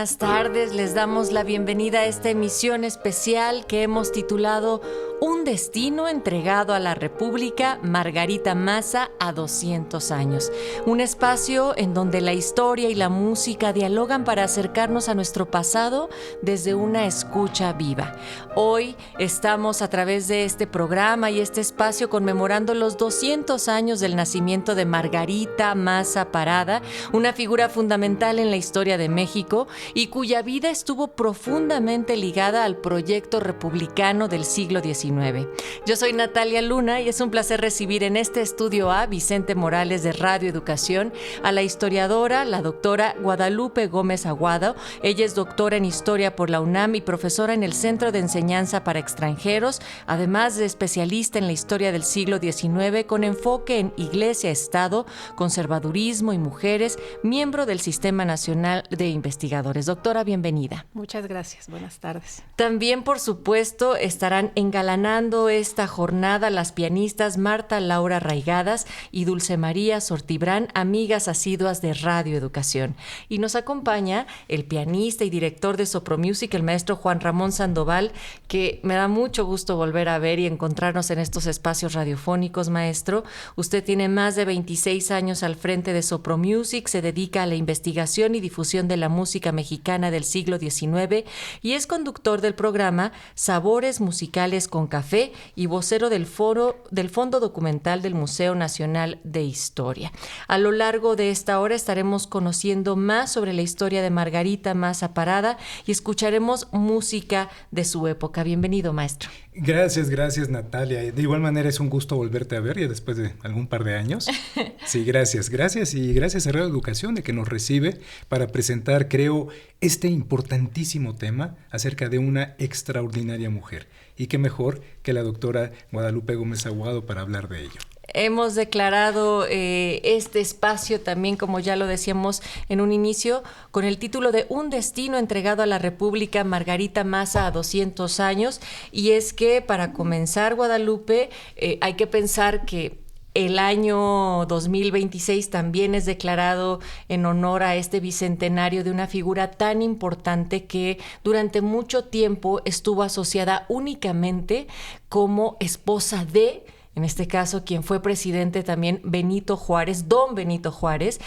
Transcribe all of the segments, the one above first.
buenas tardes. Les damos la bienvenida a esta emisión especial que hemos titulado Un destino entregado a la República, Margarita Maza a 200 años. Un espacio en donde la historia y la música dialogan para acercarnos a nuestro pasado desde una escucha viva. Hoy estamos a través de este programa y este espacio conmemorando los 200 años del nacimiento de Margarita Maza Parada, una figura fundamental en la historia de México y cuya vida estuvo profundamente ligada al proyecto republicano del siglo XIX. Yo soy Natalia Luna y es un placer recibir en este estudio A Vicente Morales de Radio Educación, a la historiadora, la doctora Guadalupe Gómez Aguado. Ella es doctora en Historia por la UNAM y profesora en el Centro de Enseñanza para Extranjeros, además de especialista en la historia del siglo XIX con enfoque en Iglesia, Estado, conservadurismo y mujeres, miembro del Sistema Nacional de Investigadores. Doctora, bienvenida. Muchas gracias, buenas tardes. También, por supuesto, estarán engalanando esta jornada las pianistas Marta Laura Raigadas y Dulce María Sortibrán, amigas asiduas de Radio Educación. Y nos acompaña el pianista y director de Sopromusic, el maestro Juan Ramón Sandoval, que me da mucho gusto volver a ver y encontrarnos en estos espacios radiofónicos, maestro. Usted tiene más de 26 años al frente de Sopromusic, se dedica a la investigación y difusión de la música mexicana del siglo XIX y es conductor del programa Sabores Musicales con Café y vocero del Fondo Documental del Museo Nacional de Historia. A lo largo de esta hora estaremos conociendo más sobre la historia de Margarita Maza Parada y escucharemos música de su época. Bienvenido, maestro. Gracias Natalia. De igual manera es un gusto volverte a ver ya después de algún par de años. Sí, gracias y gracias a Radio Educación de que nos recibe para presentar, creo, este importantísimo tema acerca de una extraordinaria mujer. Y qué mejor que la doctora Guadalupe Gómez Aguado para hablar de ello. Hemos declarado este espacio también, como ya lo decíamos en un inicio, con el título de Un destino entregado a la República, Margarita Maza a 200 años. Y es que para comenzar, Guadalupe, hay que pensar que el año 2026 también es declarado en honor a este bicentenario de una figura tan importante que durante mucho tiempo estuvo asociada únicamente como esposa de, en este caso, quien fue presidente también, Benito Juárez, don Benito Juárez.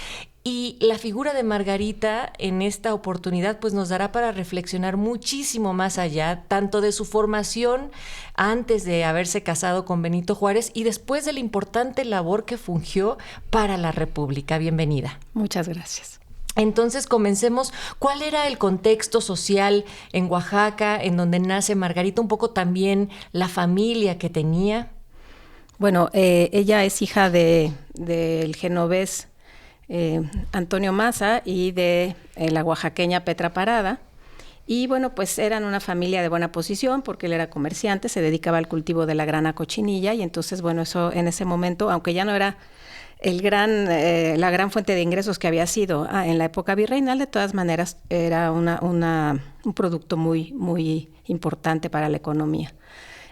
Y la figura de Margarita en esta oportunidad pues nos dará para reflexionar muchísimo más allá, tanto de su formación antes de haberse casado con Benito Juárez y después de la importante labor que fungió para la República. Bienvenida. Muchas gracias. Entonces comencemos. ¿Cuál era el contexto social en Oaxaca, en donde nace Margarita? Un poco también la familia que tenía. Bueno, ella es hija del genovés Antonio Maza y de la oaxaqueña Petra Parada. Y bueno, pues eran una familia de buena posición porque él era comerciante, se dedicaba al cultivo de la grana cochinilla y entonces, bueno, eso en ese momento, aunque ya no era la gran fuente de ingresos que había sido en la época virreinal, de todas maneras era un producto muy, muy importante para la economía.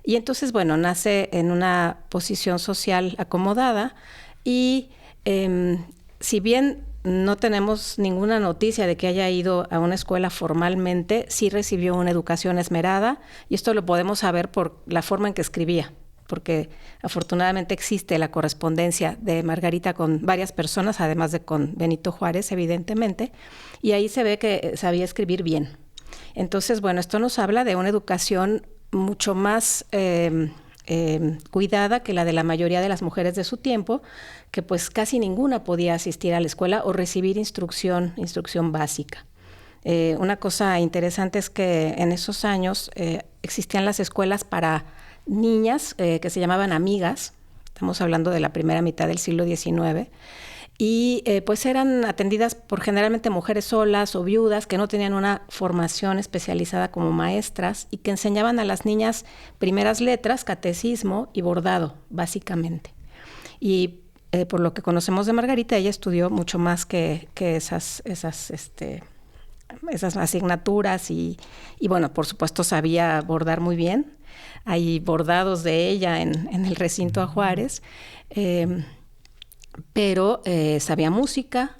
Y entonces, bueno, nace en una posición social acomodada y si bien no tenemos ninguna noticia de que haya ido a una escuela formalmente, sí recibió una educación esmerada y esto lo podemos saber por la forma en que escribía, porque afortunadamente existe la correspondencia de Margarita con varias personas, además de con Benito Juárez, evidentemente, y ahí se ve que sabía escribir bien. Entonces, bueno, esto nos habla de una educación mucho más cuidada que la de la mayoría de las mujeres de su tiempo, que pues casi ninguna podía asistir a la escuela o recibir instrucción básica. Una cosa interesante es que en esos años existían las escuelas para niñas que se llamaban amigas, estamos hablando de la primera mitad del siglo XIX, y pues eran atendidas por generalmente mujeres solas o viudas que no tenían una formación especializada como maestras y que enseñaban a las niñas primeras letras, catecismo y bordado, básicamente. Y por lo que conocemos de Margarita, ella estudió mucho más que esas asignaturas y bueno, por supuesto sabía bordar muy bien. Hay bordados de ella en el recinto a Juárez, pero sabía música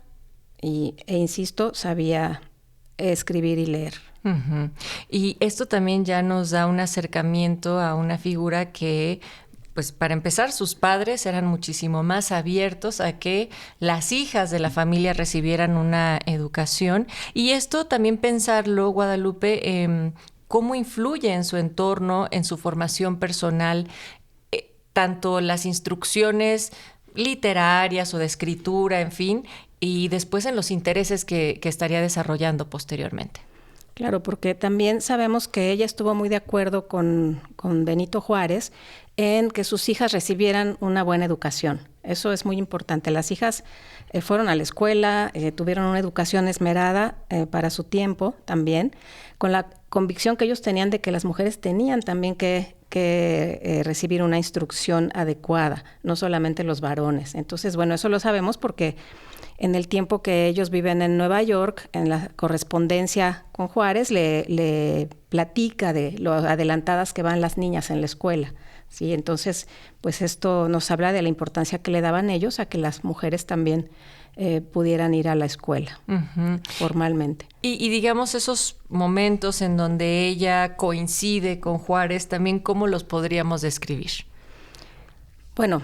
e insisto, sabía escribir y leer. Uh-huh. Y esto también ya nos da un acercamiento a una figura que, pues para empezar, sus padres eran muchísimo más abiertos a que las hijas de la familia recibieran una educación. Y esto también pensarlo, Guadalupe, cómo influye en su entorno, en su formación personal, tanto las instrucciones literarias o de escritura, en fin, y después en los intereses que estaría desarrollando posteriormente. Claro, porque también sabemos que ella estuvo muy de acuerdo con Benito Juárez en que sus hijas recibieran una buena educación. Eso es muy importante. Las hijas fueron a la escuela, tuvieron una educación esmerada para su tiempo también, con la convicción que ellos tenían de que las mujeres tenían también que recibir una instrucción adecuada, no solamente los varones. Entonces, bueno, eso lo sabemos porque en el tiempo que ellos viven en Nueva York, en la correspondencia con Juárez, le platica de lo adelantadas que van las niñas en la escuela, ¿sí? Entonces, pues esto nos habla de la importancia que le daban ellos a que las mujeres también pudieran ir a la escuela formalmente. Y digamos esos momentos en donde ella coincide con Juárez, también ¿cómo los podríamos describir? Bueno,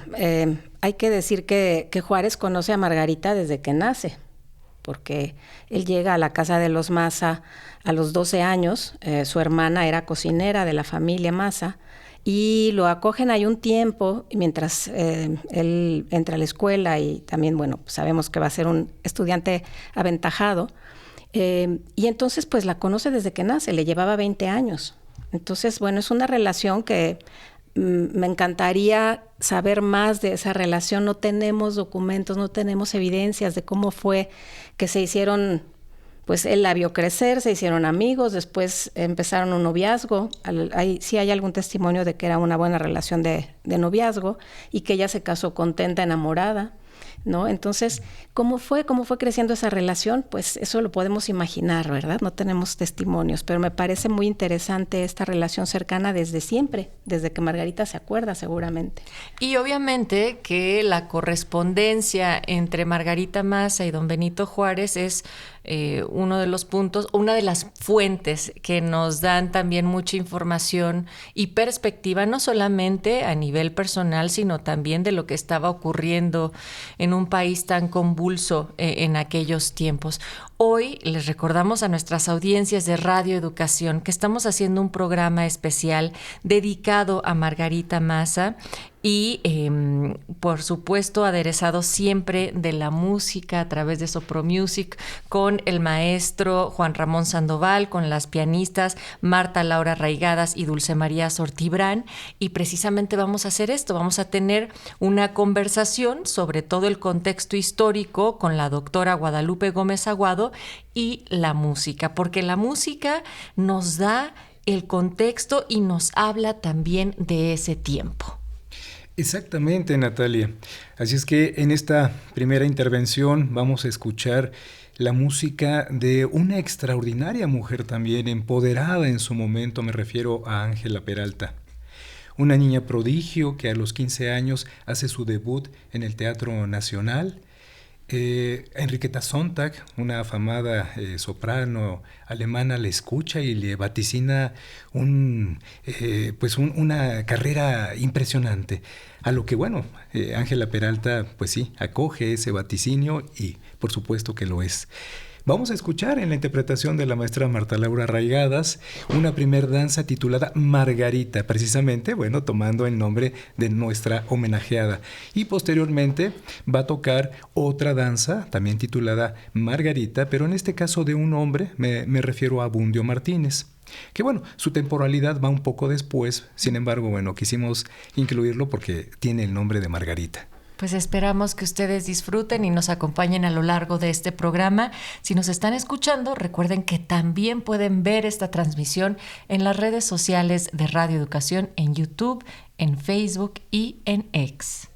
hay que decir que Juárez conoce a Margarita desde que nace, porque él llega a la casa de los Maza a los 12 años, su hermana era cocinera de la familia Maza, y lo acogen ahí un tiempo mientras él entra a la escuela y también, bueno, sabemos que va a ser un estudiante aventajado, y entonces pues la conoce desde que nace, le llevaba 20 años. Entonces, bueno, es una relación que me encantaría saber más de esa relación. No tenemos documentos, no tenemos evidencias de cómo fue que se hicieron, pues él la vio crecer, se hicieron amigos, después empezaron un noviazgo. Sí hay algún testimonio de que era una buena relación de noviazgo y que ella se casó contenta, enamorada, ¿no? Entonces, ¿cómo fue creciendo esa relación? Pues eso lo podemos imaginar, ¿verdad? No tenemos testimonios, pero me parece muy interesante esta relación cercana desde siempre, desde que Margarita se acuerda seguramente. Y obviamente que la correspondencia entre Margarita Maza y don Benito Juárez es uno de los puntos, una de las fuentes que nos dan también mucha información y perspectiva, no solamente a nivel personal, sino también de lo que estaba ocurriendo en un país tan convulso en aquellos tiempos. Hoy les recordamos a nuestras audiencias de Radio Educación que estamos haciendo un programa especial dedicado a Margarita Maza y, por supuesto, aderezado siempre de la música a través de Sopro Music con el maestro Juan Ramón Sandoval, con las pianistas Marta Laura Raigadas y Dulce María Sortibrán. Y precisamente vamos a hacer esto, vamos a tener una conversación sobre todo el contexto histórico con la doctora Guadalupe Gómez Aguado y la música, porque la música nos da el contexto y nos habla también de ese tiempo. Exactamente, Natalia. Así es que en esta primera intervención vamos a escuchar la música de una extraordinaria mujer también, empoderada en su momento, me refiero a Ángela Peralta. Una niña prodigio que a los 15 años hace su debut en el Teatro Nacional. Enriqueta Sontag, una afamada soprano alemana, le escucha y le vaticina una carrera impresionante. A lo que, bueno, Ángela Peralta, pues sí, acoge ese vaticinio y por supuesto que lo es. Vamos a escuchar en la interpretación de la maestra Marta Laura Raigadas una primer danza titulada Margarita, precisamente, bueno, tomando el nombre de nuestra homenajeada. Y posteriormente va a tocar otra danza, también titulada Margarita, pero en este caso de un hombre, me refiero a Bundio Martínez. Que bueno, su temporalidad va un poco después, sin embargo, bueno, quisimos incluirlo porque tiene el nombre de Margarita. Pues esperamos que ustedes disfruten y nos acompañen a lo largo de este programa. Si nos están escuchando, recuerden que también pueden ver esta transmisión en las redes sociales de Radio Educación, en YouTube, en Facebook y en X.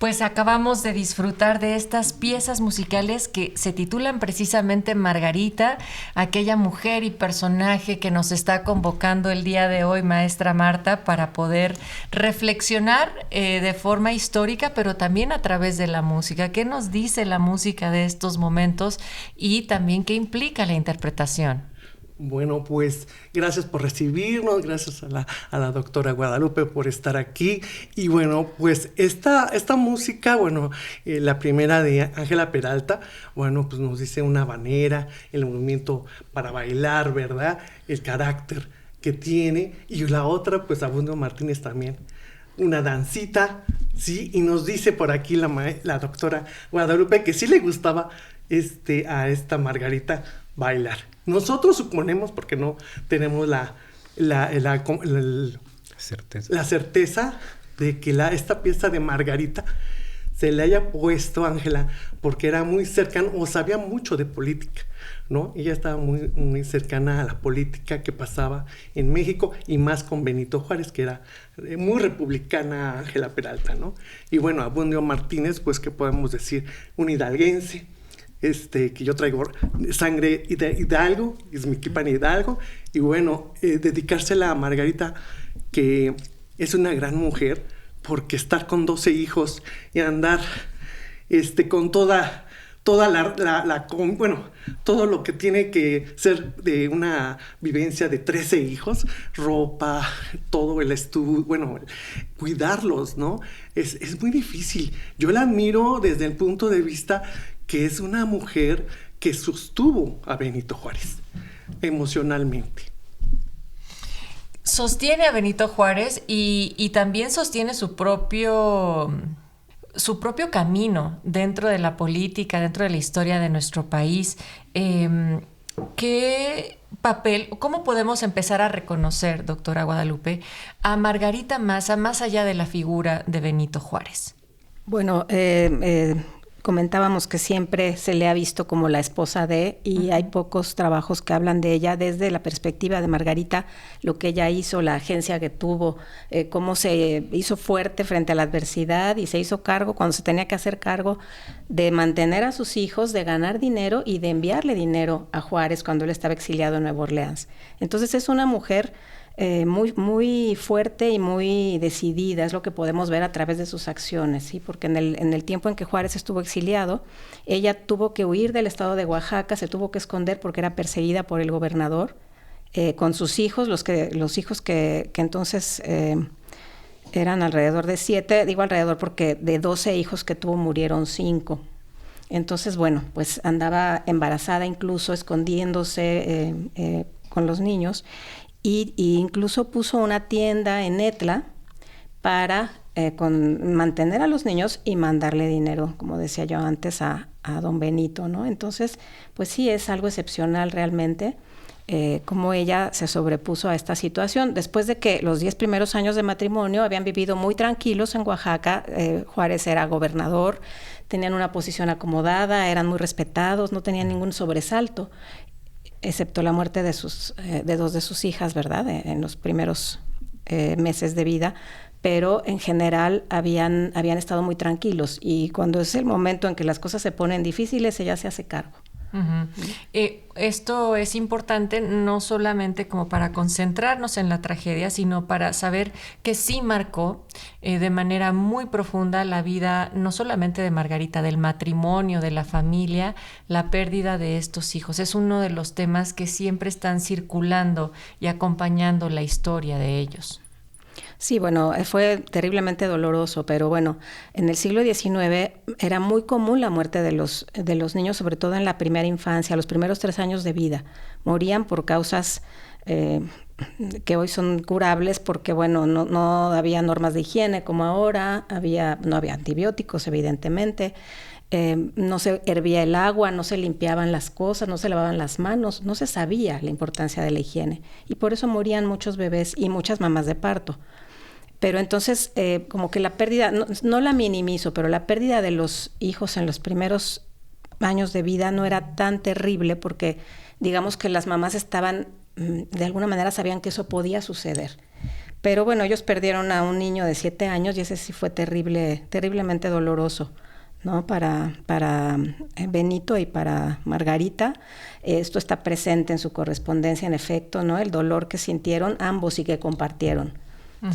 Pues acabamos de disfrutar de estas piezas musicales que se titulan precisamente Margarita, aquella mujer y personaje que nos está convocando el día de hoy, maestra Marta, para poder reflexionar de forma histórica, pero también a través de la música. ¿Qué nos dice la música de estos momentos y también qué implica la interpretación? Bueno, pues gracias por recibirnos, gracias a la doctora Guadalupe por estar aquí. Y bueno, pues esta música, bueno, la primera de Ángela Peralta, bueno, pues nos dice una habanera, el movimiento para bailar, ¿verdad? El carácter que tiene. Y la otra, pues Abundio Martínez también, una dancita, ¿sí? Y nos dice por aquí la doctora Guadalupe que sí le gustaba a esta Margarita bailar. Nosotros suponemos, porque no tenemos la certeza de que esta pieza de Margarita se le haya puesto a Ángela porque era muy cercana o sabía mucho de política, ¿no? Ella estaba muy, muy cercana a la política que pasaba en México y más con Benito Juárez, que era muy republicana Ángela Peralta, ¿no? Y bueno, Abundio Martínez, pues, ¿qué podemos decir? Un hidalguense, que yo traigo sangre Hidalgo, es mi Izmiquipan Hidalgo, y bueno, dedicársela a Margarita, que es una gran mujer, porque estar con 12 hijos y andar con toda todo lo que tiene que ser de una vivencia de 13 hijos, ropa, todo el estudio, bueno, cuidarlos, ¿no? Es muy difícil. Yo la admiro desde el punto de vista que es una mujer que sostuvo a Benito Juárez emocionalmente. Sostiene a Benito Juárez y también sostiene su propio camino dentro de la política, dentro de la historia de nuestro país. ¿Qué papel, cómo podemos empezar a reconocer, doctora Guadalupe, a Margarita Maza más allá de la figura de Benito Juárez? Bueno, comentábamos que siempre se le ha visto como la esposa de, y hay pocos trabajos que hablan de ella desde la perspectiva de Margarita, lo que ella hizo, la agencia que tuvo, cómo se hizo fuerte frente a la adversidad y se hizo cargo cuando se tenía que hacer cargo de mantener a sus hijos, de ganar dinero y de enviarle dinero a Juárez cuando él estaba exiliado en Nueva Orleans. Entonces es una mujer muy, muy fuerte y muy decidida, es lo que podemos ver a través de sus acciones, ¿sí? Porque en el tiempo en que Juárez estuvo exiliado, ella tuvo que huir del estado de Oaxaca, se tuvo que esconder porque era perseguida por el gobernador, con sus hijos, los hijos que entonces eran alrededor de 7, digo alrededor porque de 12 hijos que tuvo murieron 5. Entonces, bueno, pues andaba embarazada incluso, escondiéndose con los niños. Y incluso puso una tienda en Etla para mantener a los niños y mandarle dinero, como decía yo antes, a don Benito, ¿no? Entonces, pues sí, es algo excepcional realmente, cómo ella se sobrepuso a esta situación. Después de que los 10 primeros años de matrimonio habían vivido muy tranquilos en Oaxaca, Juárez era gobernador, tenían una posición acomodada, eran muy respetados, no tenían ningún sobresalto, excepto la muerte de 2 de sus hijas, ¿verdad? En los primeros meses de vida, pero en general habían estado muy tranquilos y cuando es el momento en que las cosas se ponen difíciles, ella se hace cargo. Uh-huh. Esto es importante no solamente como para concentrarnos en la tragedia, sino para saber que sí marcó de manera muy profunda la vida, no solamente de Margarita, del matrimonio, de la familia, la pérdida de estos hijos. Es uno de los temas que siempre están circulando y acompañando la historia de ellos. Sí, bueno, fue terriblemente doloroso, pero bueno, en el siglo XIX era muy común la muerte de los niños, sobre todo en la primera infancia, los primeros 3 años de vida. Morían por causas que hoy son curables porque, bueno, no había normas de higiene como ahora, no había antibióticos, evidentemente. No se hervía el agua, no se limpiaban las cosas, no se lavaban las manos, no se sabía la importancia de la higiene y por eso morían muchos bebés y muchas mamás de parto. Pero entonces, como que la pérdida, no la minimizo, pero la pérdida de los hijos en los primeros años de vida no era tan terrible porque digamos que las mamás estaban, de alguna manera sabían que eso podía suceder. Pero bueno, ellos perdieron a un niño de 7 años y ese sí fue terriblemente doloroso, ¿no? Para Benito y para Margarita. Esto está presente en su correspondencia, en efecto, ¿no? El dolor que sintieron ambos y que compartieron.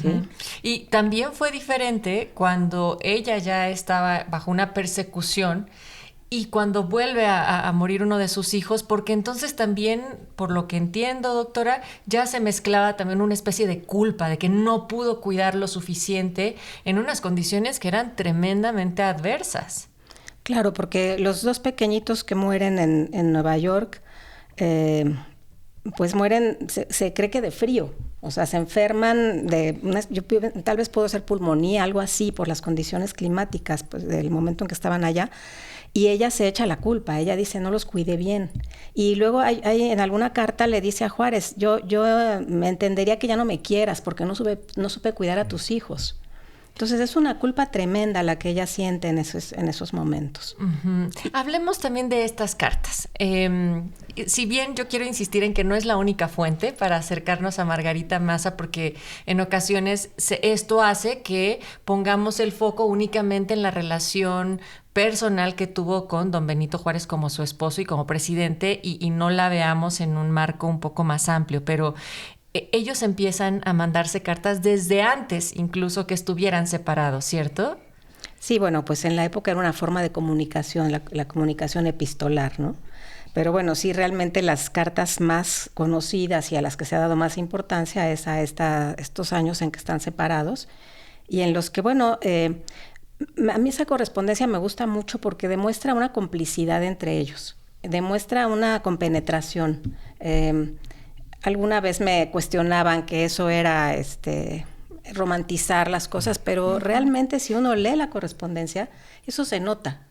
¿Sí? Uh-huh. Y también fue diferente cuando ella ya estaba bajo una persecución y cuando vuelve a morir uno de sus hijos, porque entonces también, por lo que entiendo, doctora, ya se mezclaba también una especie de culpa de que no pudo cuidar lo suficiente en unas condiciones que eran tremendamente adversas. Claro, porque los 2 pequeñitos que mueren en Nueva York, pues mueren, se cree que de frío. O sea, se enferman tal vez pudo ser pulmonía, algo así, por las condiciones climáticas, pues, del momento en que estaban allá. Y ella se echa la culpa, ella dice, no los cuidé bien. Y luego hay en alguna carta le dice a Juárez, yo me entendería que ya no me quieras porque no supe cuidar a tus hijos. Entonces es una culpa tremenda la que ella siente en esos momentos. Uh-huh. Hablemos también de estas cartas. Si bien yo quiero insistir en que no es la única fuente para acercarnos a Margarita Maza, porque en ocasiones esto hace que pongamos el foco únicamente en la relación personal que tuvo con don Benito Juárez como su esposo y como presidente y no la veamos en un marco un poco más amplio, pero ellos empiezan a mandarse cartas desde antes incluso que estuvieran separados, ¿cierto? Sí, bueno, pues en la época era una forma de comunicación, la comunicación epistolar, ¿no? Pero bueno, sí, realmente las cartas más conocidas y a las que se ha dado más importancia es a estos años en que están separados y en los que, bueno, a mí esa correspondencia me gusta mucho porque demuestra una complicidad entre ellos, demuestra una compenetración. Alguna vez me cuestionaban que eso era romantizar las cosas, pero realmente si uno lee la correspondencia, eso se nota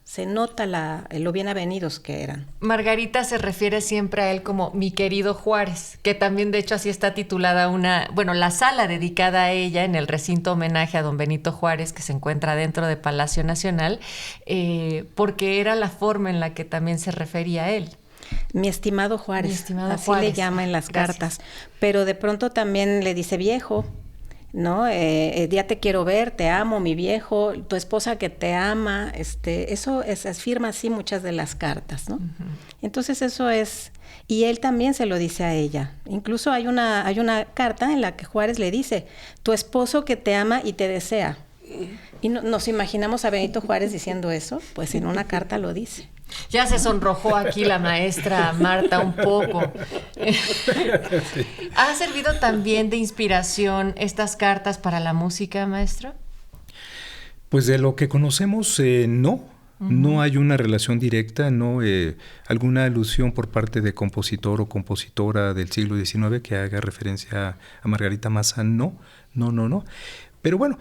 lo bien avenidos que eran. Margarita se refiere siempre a él como mi querido Juárez, que también de hecho así está titulada la sala dedicada a ella en el recinto homenaje a don Benito Juárez que se encuentra dentro de Palacio Nacional, porque era la forma en la que también se refería a él. Mi estimado Juárez, así Juárez. Le llama en las cartas, pero de pronto también le dice viejo, ¿no? Ya te quiero ver, te amo, mi viejo, tu esposa que te ama, eso afirma así muchas de las cartas, ¿no? Uh-huh. Entonces eso es, y él también se lo dice a ella. Incluso hay una carta en la que Juárez le dice, tu esposo que te ama y te desea. Y nos imaginamos a Benito Juárez diciendo eso, pues en una carta lo dice. Ya se sonrojó aquí la maestra Marta un poco. Sí. ¿Ha servido también de inspiración estas cartas para la música, maestro? Pues de lo que conocemos, no. Uh-huh. No hay una relación directa, no alguna alusión por parte de compositor o compositora del siglo XIX que haga referencia a Margarita Maza, no. Pero bueno,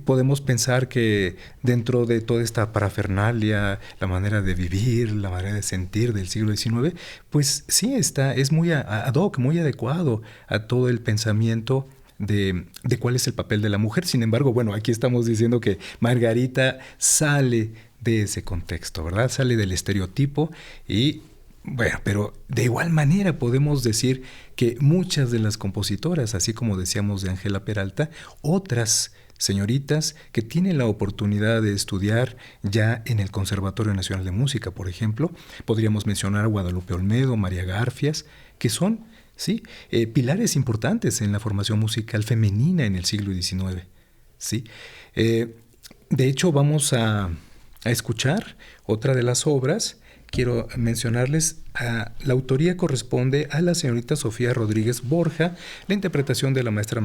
podemos pensar que dentro de toda esta parafernalia, la manera de vivir, la manera de sentir del siglo XIX, pues sí es muy ad hoc, muy adecuado a todo el pensamiento de cuál es el papel de la mujer. Sin embargo, bueno, aquí estamos diciendo que Margarita sale de ese contexto, ¿verdad? Sale del estereotipo y bueno, pero de igual manera podemos decir que muchas de las compositoras, así como decíamos de Ángela Peralta, otras señoritas que tienen la oportunidad de estudiar ya en el Conservatorio Nacional de Música, por ejemplo, podríamos mencionar a Guadalupe Olmedo, María Garfias, que son, sí, pilares importantes en la formación musical femenina en el siglo XIX, ¿sí? De hecho, vamos a escuchar otra de las obras. Quiero mencionarles, la autoría corresponde a la señorita Sofía Rodríguez Borja, la interpretación de la maestra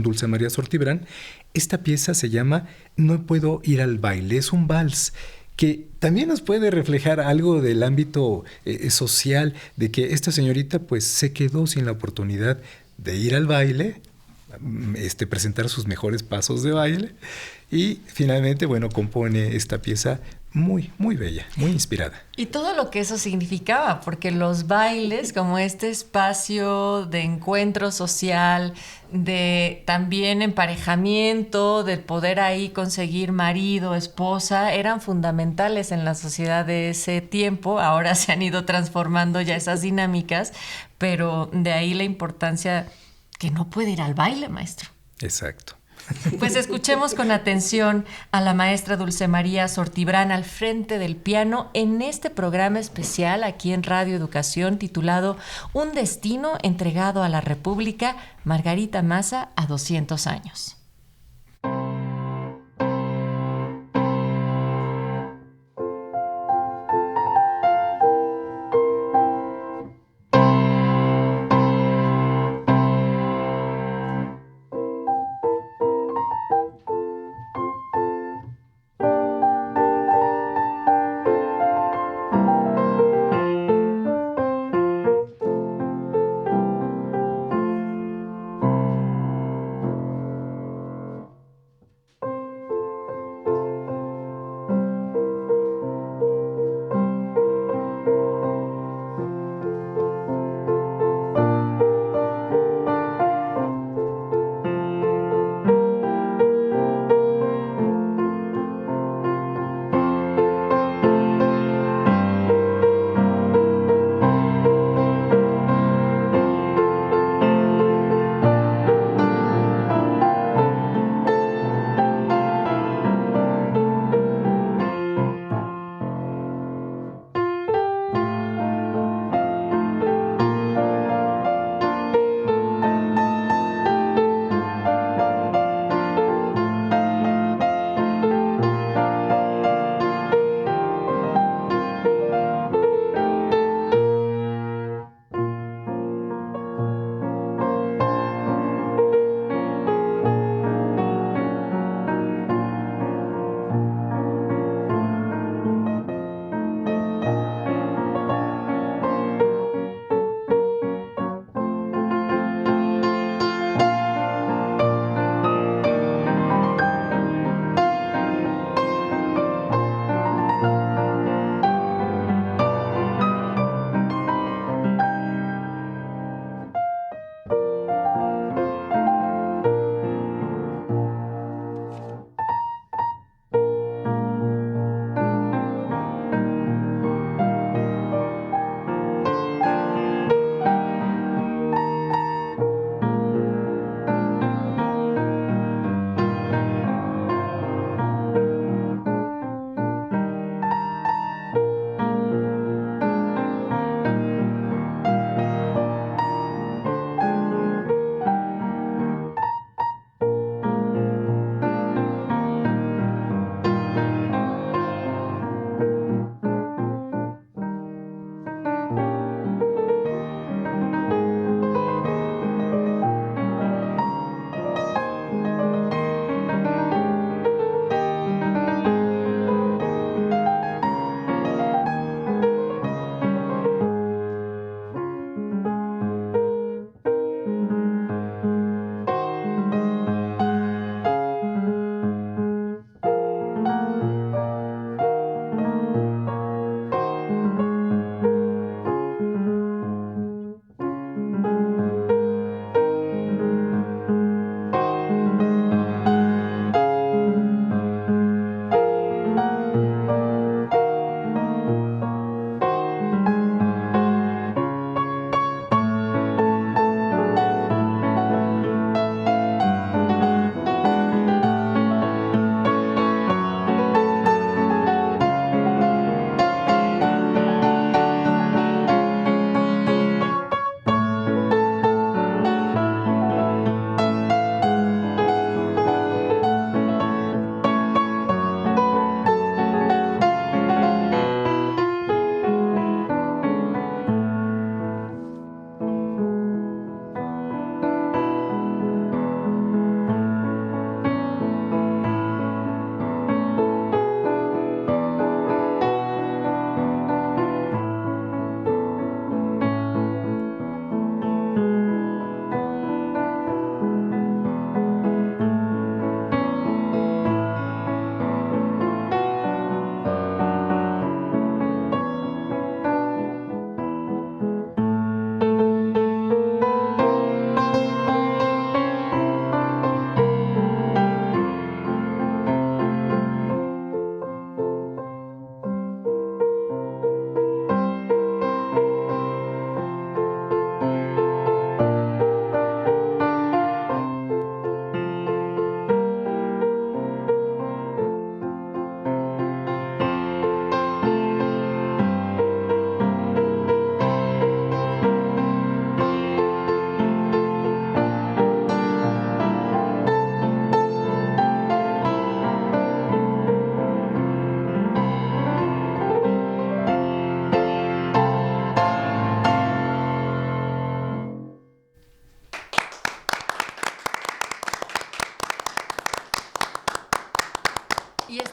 Dulce María Sortibrán. Esta pieza se llama No puedo ir al baile, es un vals que también nos puede reflejar algo del ámbito social, de que esta señorita pues se quedó sin la oportunidad de ir al baile, presentar sus mejores pasos de baile y finalmente, bueno, compone esta pieza muy, muy bella, muy inspirada. Y todo lo que eso significaba, porque los bailes, como este espacio de encuentro social, de también emparejamiento, de poder ahí conseguir marido, esposa, eran fundamentales en la sociedad de ese tiempo. Ahora se han ido transformando ya esas dinámicas, pero de ahí la importancia que no puede ir al baile, maestro. Exacto. Pues escuchemos con atención a la maestra Dulce María Sortibrán al frente del piano en este programa especial aquí en Radio Educación titulado Un destino entregado a la República, Margarita Maza a 200 años.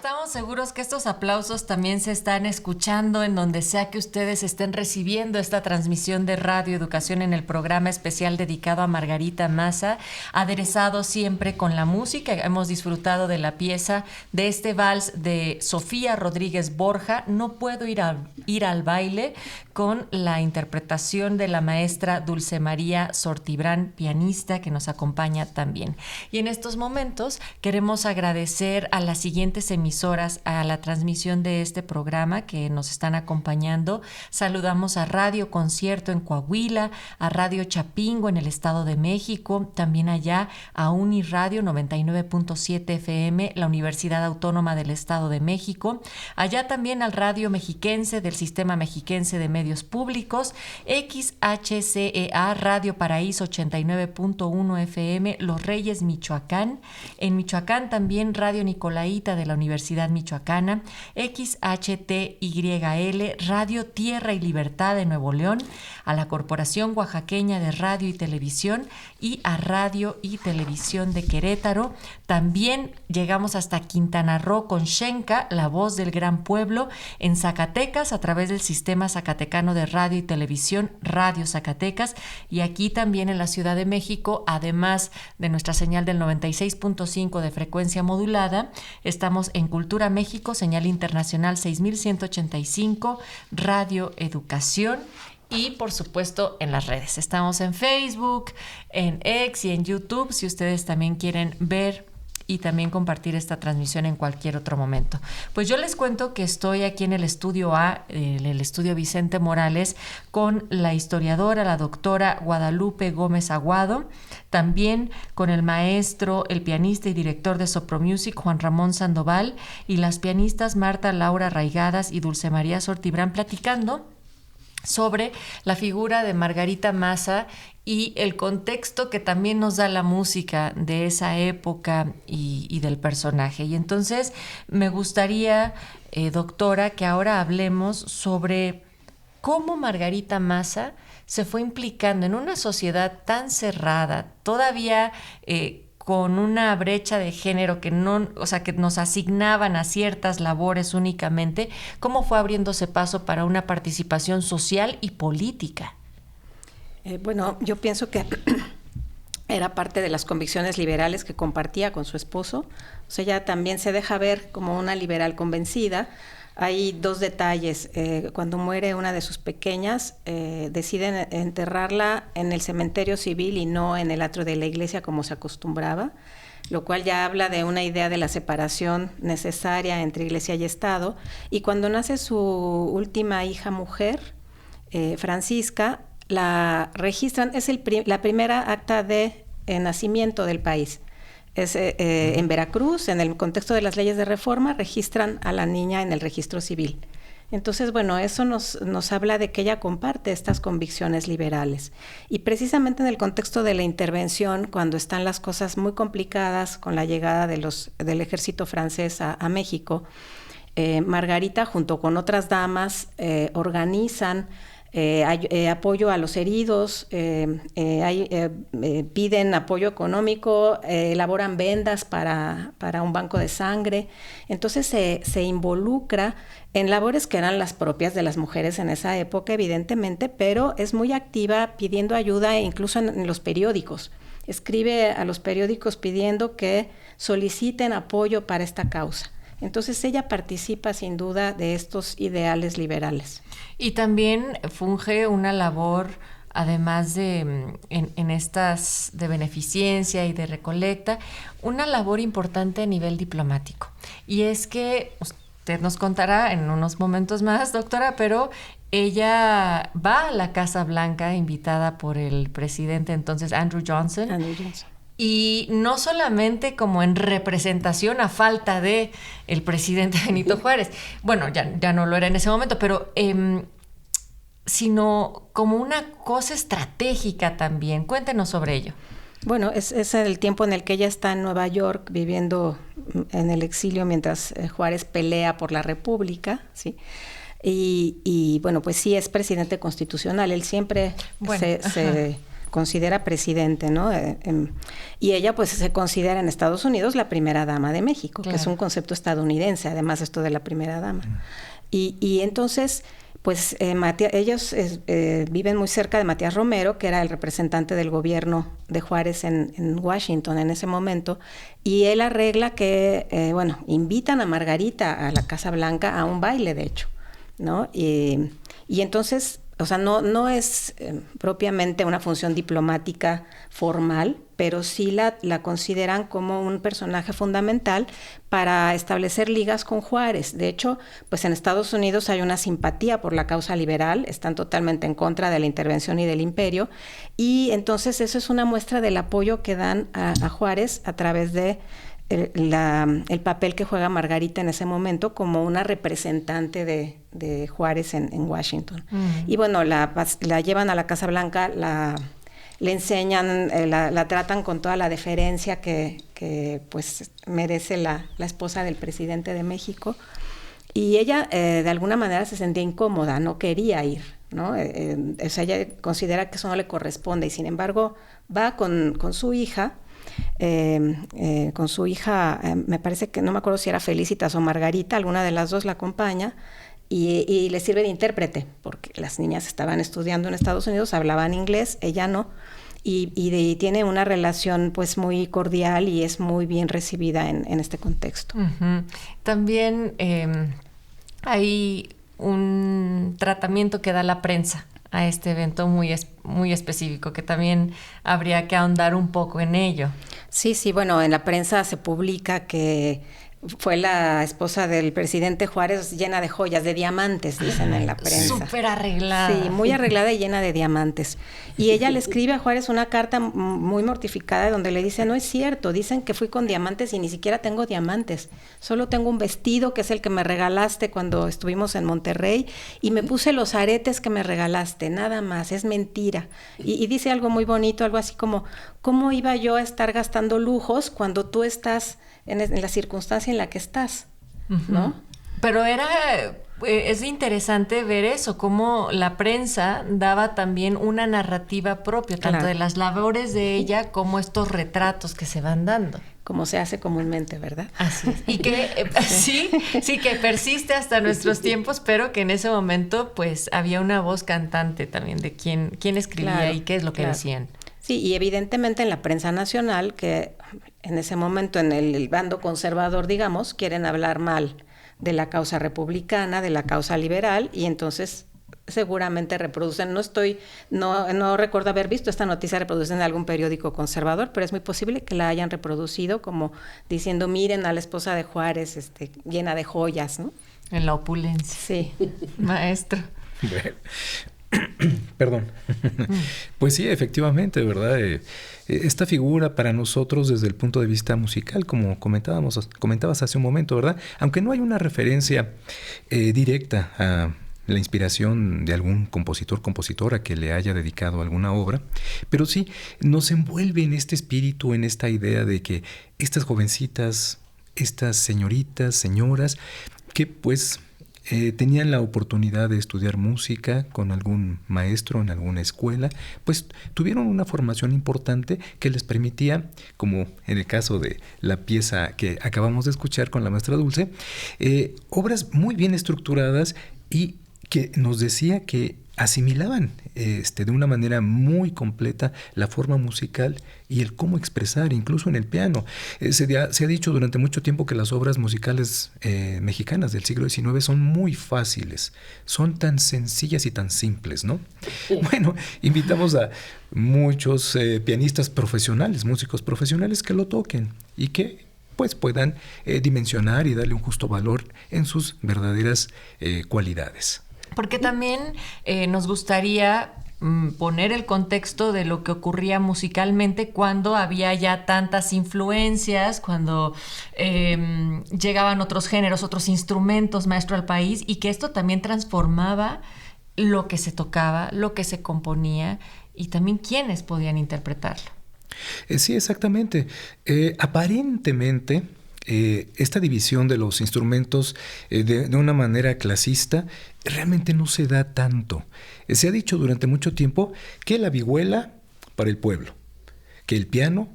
Estamos seguros que estos aplausos también se están escuchando en donde sea que ustedes estén recibiendo esta transmisión de Radio Educación en el programa especial dedicado a Margarita Maza, aderezado siempre con la música. Hemos disfrutado de la pieza de este vals de Sofía Rodríguez Borja, No puedo ir al baile, con la interpretación de la maestra Dulce María Sortibrán, pianista, que nos acompaña también. Y en estos momentos queremos agradecer a las siguientes emisoras a la transmisión de este programa que nos están acompañando. Saludamos a Radio Concierto en Coahuila, a Radio Chapingo en el Estado de México, también allá a Uniradio 99.7 FM, la Universidad Autónoma del Estado de México, allá también al Radio Mexiquense del Sistema Mexiquense de Medios Públicos, XHCEA Radio Paraíso 89.1 FM, Los Reyes, Michoacán. En Michoacán también Radio Nicolaita de la Universidad Michoacana, XHTYL Radio Tierra y Libertad de Nuevo León, a la Corporación Oaxaqueña de Radio y Televisión y a Radio y Televisión de Querétaro. También llegamos hasta Quintana Roo con Xenca, la voz del gran pueblo, en Zacatecas a través del Sistema Zacatecano de Radio y Televisión, Radio Zacatecas, y aquí también en la Ciudad de México, además de nuestra señal del 96.5 de frecuencia modulada, estamos en Cultura México, señal internacional 6185, Radio Educación, y por supuesto en las redes. Estamos en Facebook, en X y en YouTube, si ustedes también quieren ver y también compartir esta transmisión en cualquier otro momento. Pues yo les cuento que estoy aquí en el estudio A, en el estudio Vicente Morales, con la historiadora, la doctora Guadalupe Gómez Aguado, también con el maestro, el pianista y director de Sopro Music, Juan Ramón Sandoval, y las pianistas Marta Laura Raigadas y Dulce María Sortibrán, platicando sobre la figura de Margarita Maza y el contexto que también nos da la música de esa época y del personaje. Y entonces me gustaría, doctora, que ahora hablemos sobre cómo Margarita Maza se fue implicando en una sociedad tan cerrada, todavía con una brecha de género que no, o sea, que nos asignaban a ciertas labores únicamente, cómo fue abriéndose paso para una participación social y política. Bueno, yo pienso que era parte de las convicciones liberales que compartía con su esposo. O sea, ella también se deja ver como una liberal convencida. Hay dos detalles. Cuando muere una de sus pequeñas, deciden enterrarla en el cementerio civil y no en el atrio de la iglesia como se acostumbraba, lo cual ya habla de una idea de la separación necesaria entre iglesia y Estado. Y cuando nace su última hija mujer, Francisca, la registran, es la primera acta de nacimiento del país. Es en Veracruz, en el contexto de las leyes de reforma, registran a la niña en el registro civil. Entonces, bueno, eso nos habla de que ella comparte estas convicciones liberales. Y precisamente en el contexto de la intervención, cuando están las cosas muy complicadas con la llegada del ejército francés a México, Margarita, junto con otras damas, organizan apoyo a los heridos, piden apoyo económico, elaboran vendas para un banco de sangre. Entonces se involucra en labores que eran las propias de las mujeres en esa época, evidentemente, pero es muy activa pidiendo ayuda incluso en los periódicos. Escribe a los periódicos pidiendo que soliciten apoyo para esta causa. Entonces ella participa sin duda de estos ideales liberales. Y también funge una labor, además de en estas de beneficencia y de recolecta, una labor importante a nivel diplomático. Y es que usted nos contará en unos momentos más, doctora, pero ella va a la Casa Blanca invitada por el presidente entonces Andrew Johnson. Y no solamente como en representación a falta de el presidente Benito Juárez, bueno, ya no lo era en ese momento, pero sino como una cosa estratégica también. Cuéntenos sobre ello. Bueno, es el tiempo en el que ella está en Nueva York viviendo en el exilio mientras Juárez pelea por la República, ¿sí? Y bueno, pues sí es presidente constitucional. Él siempre considera presidente, ¿no? Y ella pues se considera en Estados Unidos la primera dama de México, claro, que es un concepto estadounidense, además esto de la primera dama. Y entonces, pues ellos viven muy cerca de Matías Romero, que era el representante del gobierno de Juárez en Washington en ese momento, y él arregla que, invitan a Margarita a la Casa Blanca a un baile, de hecho, ¿no? Y entonces, o sea, no es propiamente una función diplomática formal, pero sí la consideran como un personaje fundamental para establecer ligas con Juárez. De hecho, pues en Estados Unidos hay una simpatía por la causa liberal, están totalmente en contra de la intervención y del imperio, y entonces eso es una muestra del apoyo que dan a Juárez a través de el papel que juega Margarita en ese momento como una representante de Juárez en Washington. Y bueno, la llevan a la Casa Blanca, le enseñan, la tratan con toda la deferencia que pues merece la esposa del presidente de México. Y ella de alguna manera se sentía incómoda, no quería ir, ¿no? O sea, ella considera que eso no le corresponde y sin embargo va con su hija. Me parece que no me acuerdo si era Felicitas o Margarita, alguna de las dos la acompaña y le sirve de intérprete, porque las niñas estaban estudiando en Estados Unidos, hablaban inglés, ella no, y tiene una relación pues muy cordial y es muy bien recibida en este contexto. Uh-huh. También hay un tratamiento que da la prensa a este evento muy específico, que también habría que ahondar un poco en ello. Sí, bueno, en la prensa se publica que fue la esposa del presidente Juárez llena de joyas, de diamantes, dicen en la prensa. Súper arreglada. Sí, muy arreglada y llena de diamantes. Y ella le escribe a Juárez una carta muy mortificada donde le dice, no es cierto, dicen que fui con diamantes y ni siquiera tengo diamantes. Solo tengo un vestido que es el que me regalaste cuando estuvimos en Monterrey y me puse los aretes que me regalaste, nada más, es mentira. Y dice algo muy bonito, algo así como, ¿cómo iba yo a estar gastando lujos cuando tú estás en la circunstancia en la que estás, ¿no? Uh-huh. Pero es interesante ver eso, cómo la prensa daba también una narrativa propia, tanto claro, de las labores de ella como estos retratos que se van dando. Como se hace comúnmente, ¿verdad? Así es. Y que sí, que persiste hasta nuestros tiempos, pero que en ese momento pues había una voz cantante también de quién escribía claro, y qué es lo que decían. Sí, y evidentemente en la prensa nacional, que en ese momento en el bando conservador, digamos, quieren hablar mal de la causa republicana, de la causa liberal, y entonces seguramente reproducen, no recuerdo haber visto esta noticia reproducida en algún periódico conservador, pero es muy posible que la hayan reproducido como diciendo, miren a la esposa de Juárez llena de joyas, ¿no? En la opulencia. Sí. Maestro. Bueno. Perdón. Pues sí, efectivamente, ¿verdad? Esta figura para nosotros desde el punto de vista musical, como comentabas hace un momento, ¿verdad? Aunque no hay una referencia directa a la inspiración de algún compositora que le haya dedicado alguna obra, pero sí nos envuelve en este espíritu, en esta idea de que estas jovencitas, estas señoritas, señoras, que pues tenían la oportunidad de estudiar música con algún maestro en alguna escuela, pues tuvieron una formación importante que les permitía, como en el caso de la pieza que acabamos de escuchar con la maestra Dulce, obras muy bien estructuradas y que nos decía que asimilaban de una manera muy completa la forma musical y el cómo expresar, incluso en el piano. Se ha dicho durante mucho tiempo que las obras musicales mexicanas del siglo XIX son muy fáciles, son tan sencillas y tan simples, ¿no? Bueno, invitamos a muchos pianistas profesionales, músicos profesionales que lo toquen y que pues puedan dimensionar y darle un justo valor en sus verdaderas cualidades. Porque también nos gustaría poner el contexto de lo que ocurría musicalmente cuando había ya tantas influencias, cuando llegaban otros géneros, otros instrumentos, maestro, al país, y que esto también transformaba lo que se tocaba, lo que se componía y también quiénes podían interpretarlo. Sí, exactamente. Aparentemente, esta división de los instrumentos de una manera clasista realmente no se da tanto. Se ha dicho durante mucho tiempo que la vihuela para el pueblo, que el piano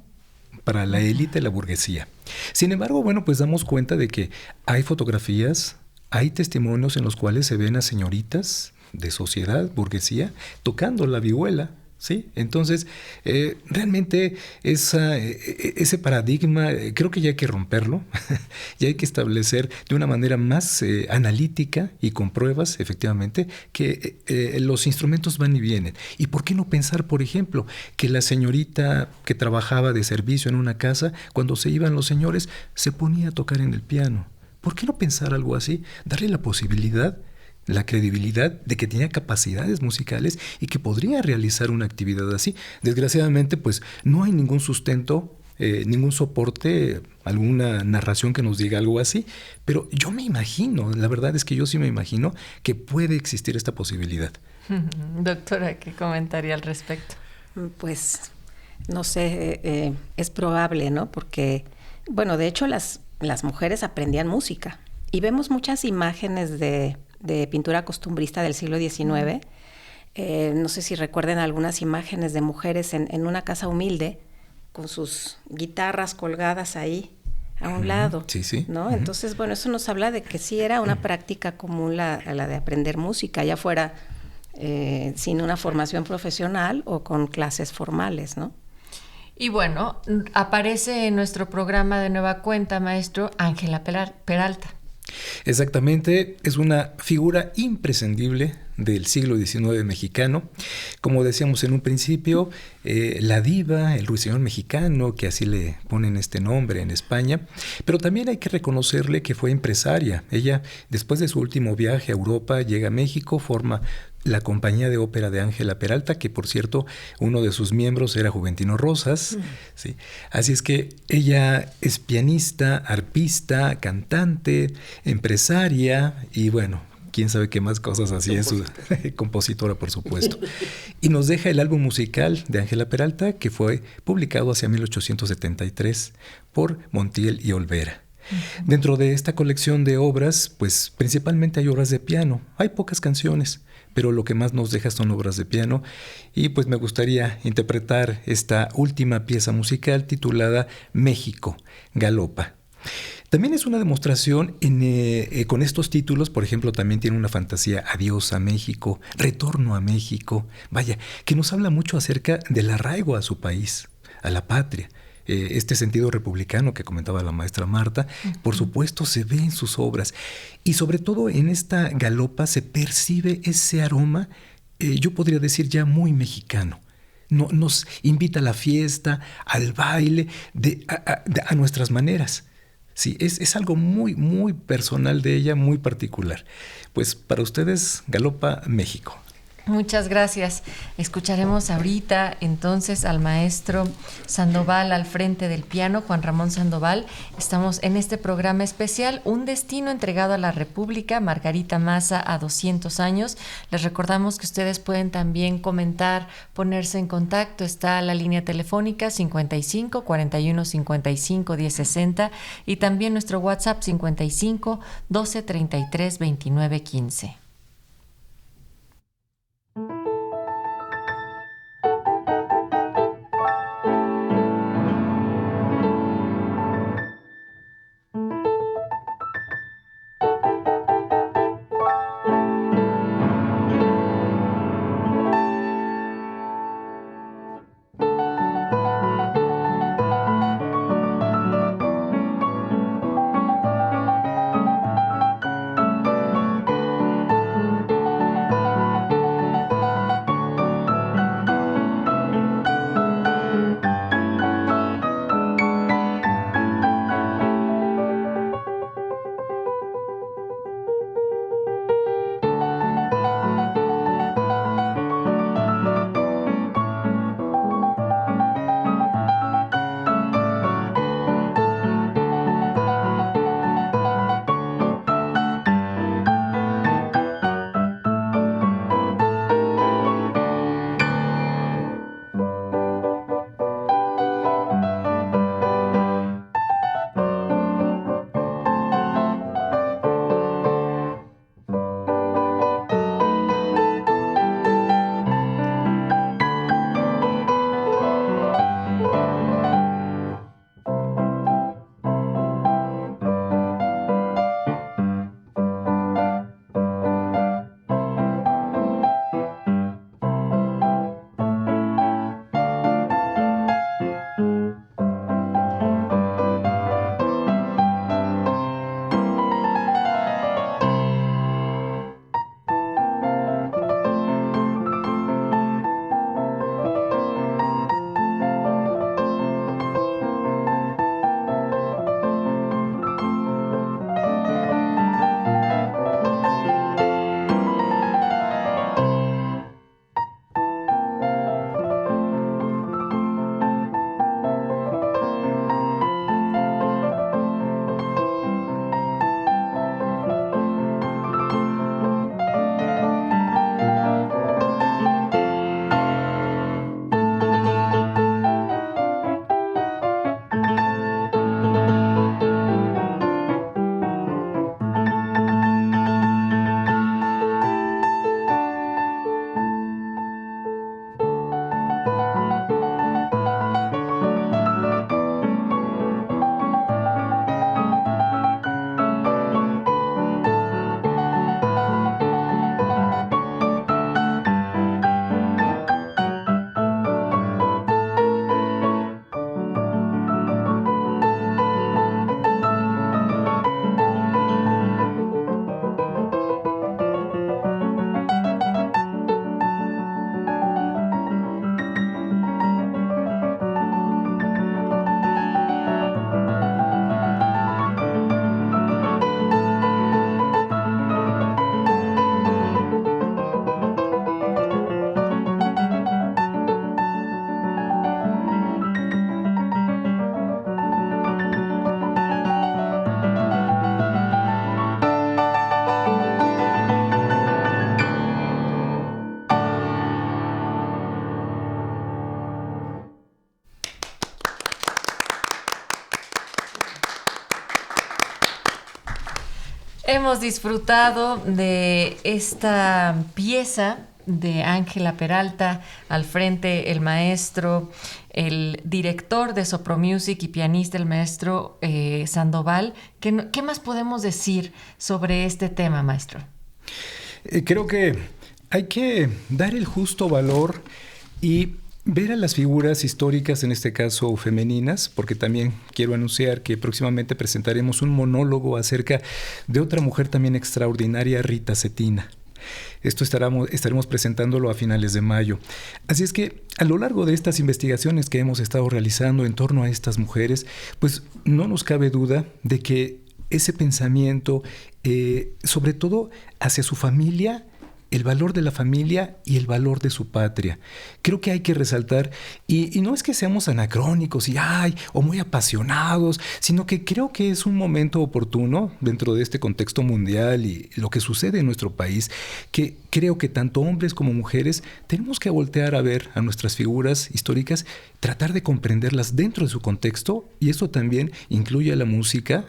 para la élite, la burguesía. Sin embargo, bueno, pues damos cuenta de que hay fotografías, hay testimonios en los cuales se ven a señoritas de sociedad, burguesía, tocando la vihuela, ¿sí? Entonces, realmente ese paradigma creo que ya hay que romperlo, ya hay que establecer de una manera más analítica y con pruebas, efectivamente, que los instrumentos van y vienen. ¿Y por qué no pensar, por ejemplo, que la señorita que trabajaba de servicio en una casa, cuando se iban los señores, se ponía a tocar en el piano? ¿Por qué no pensar algo así? Darle la posibilidad, la credibilidad de que tenía capacidades musicales y que podría realizar una actividad así. Desgraciadamente, pues no hay ningún sustento, ningún soporte, alguna narración que nos diga algo así, pero yo me imagino, la verdad es que yo sí me imagino que puede existir esta posibilidad. Doctora, ¿qué comentaría al respecto? Pues, no sé, es probable, ¿no? Porque, bueno, de hecho las mujeres aprendían música y vemos muchas imágenes de pintura costumbrista del siglo XIX. No sé si recuerden algunas imágenes de mujeres en una casa humilde con sus guitarras colgadas ahí a un lado. Sí, sí. ¿No? Entonces, bueno, eso nos habla de que sí era una práctica común la de aprender música, ya fuera sin una formación profesional o con clases formales, ¿no? Y bueno, aparece en nuestro programa de nueva cuenta, maestro, Ángela Peralta. Exactamente, es una figura imprescindible del siglo XIX mexicano. Como decíamos en un principio, la diva, el ruiseñor mexicano, que así le ponen este nombre en España, pero también hay que reconocerle que fue empresaria. Ella, después de su último viaje a Europa, llega a México, forma la compañía de ópera de Ángela Peralta, que por cierto, uno de sus miembros era Juventino Rosas. ¿Sí? Así es que ella es pianista, arpista, cantante, empresaria y bueno, quién sabe qué más cosas así en su compositora, por supuesto. Y nos deja el álbum musical de Ángela Peralta, que fue publicado hacia 1873 por Montiel y Olvera. Dentro de esta colección de obras, pues principalmente hay obras de piano. Hay pocas canciones, pero lo que más nos deja son obras de piano. Y pues me gustaría interpretar esta última pieza musical titulada México, Galopa. También es una demostración con estos títulos, por ejemplo, también tiene una fantasía Adiós a México, Retorno a México, vaya, que nos habla mucho acerca del arraigo a su país, a la patria. Este sentido republicano que comentaba la maestra Marta, por supuesto se ve en sus obras y sobre todo en esta galopa se percibe ese aroma, yo podría decir ya muy mexicano. Nos invita a la fiesta, al baile, a nuestras maneras. Sí, es algo muy, muy personal de ella, muy particular. Pues para ustedes, Galopa México. Muchas gracias. Escucharemos ahorita entonces al maestro Sandoval al frente del piano, Juan Ramón Sandoval. Estamos en este programa especial, Un destino entregado a la República, Margarita Maza a 200 años. Les recordamos que ustedes pueden también comentar, ponerse en contacto. Está la línea telefónica 55 41 55 1060 y también nuestro WhatsApp 55 12 33 29 15. Hemos disfrutado de esta pieza de Ángela Peralta, al frente el maestro, el director de Sopro Music y pianista, el maestro Sandoval. ¿Qué más podemos decir sobre este tema, maestro? Creo que hay que dar el justo valor y ver a las figuras históricas, en este caso femeninas, porque también quiero anunciar que próximamente presentaremos un monólogo acerca de otra mujer también extraordinaria, Rita Cetina. Esto estaremos presentándolo a finales de mayo. Así es que a lo largo de estas investigaciones que hemos estado realizando en torno a estas mujeres, pues no nos cabe duda de que ese pensamiento, sobre todo hacia su familia, el valor de la familia y el valor de su patria. Creo que hay que resaltar, y no es que seamos anacrónicos o muy apasionados, sino que creo que es un momento oportuno dentro de este contexto mundial y lo que sucede en nuestro país, que creo que tanto hombres como mujeres tenemos que voltear a ver a nuestras figuras históricas, tratar de comprenderlas dentro de su contexto, y eso también incluye a la música,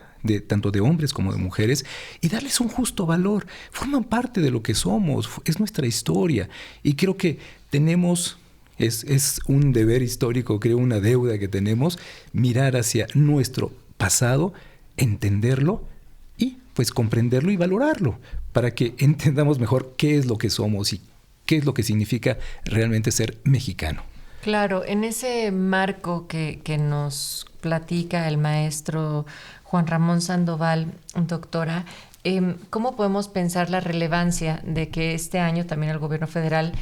tanto de hombres como de mujeres, y darles un justo valor. Forman parte de lo que somos, es nuestra historia, y creo que tenemos, es un deber histórico, creo una deuda que tenemos, mirar hacia nuestro pasado, entenderlo y pues comprenderlo y valorarlo, para que entendamos mejor qué es lo que somos y qué es lo que significa realmente ser mexicano. Claro, en ese marco que nos platica el maestro Juan Ramón Sandoval, doctora, ¿cómo podemos pensar la relevancia de que este año también el gobierno federal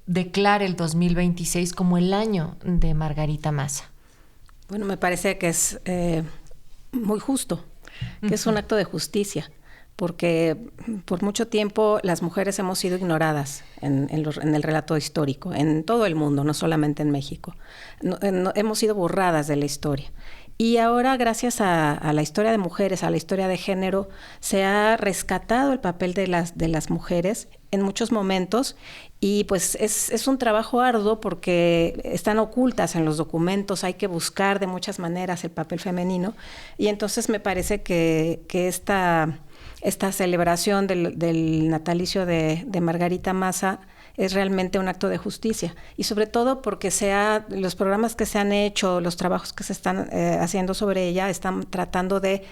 declare el 2026 como el año de Margarita Maza? Bueno, me parece que es muy justo, que es un acto de justicia, porque por mucho tiempo las mujeres hemos sido ignoradas en el relato histórico, en todo el mundo, no solamente en México. Hemos sido borradas de la historia. Y ahora, gracias a la historia de mujeres, a la historia de género, se ha rescatado el papel de las mujeres en muchos momentos, y pues es un trabajo arduo porque están ocultas en los documentos, hay que buscar de muchas maneras el papel femenino, y entonces me parece que esta celebración del natalicio de Margarita Maza es realmente un acto de justicia, y sobre todo porque los programas que se han hecho, los trabajos que se están haciendo sobre ella, están tratando de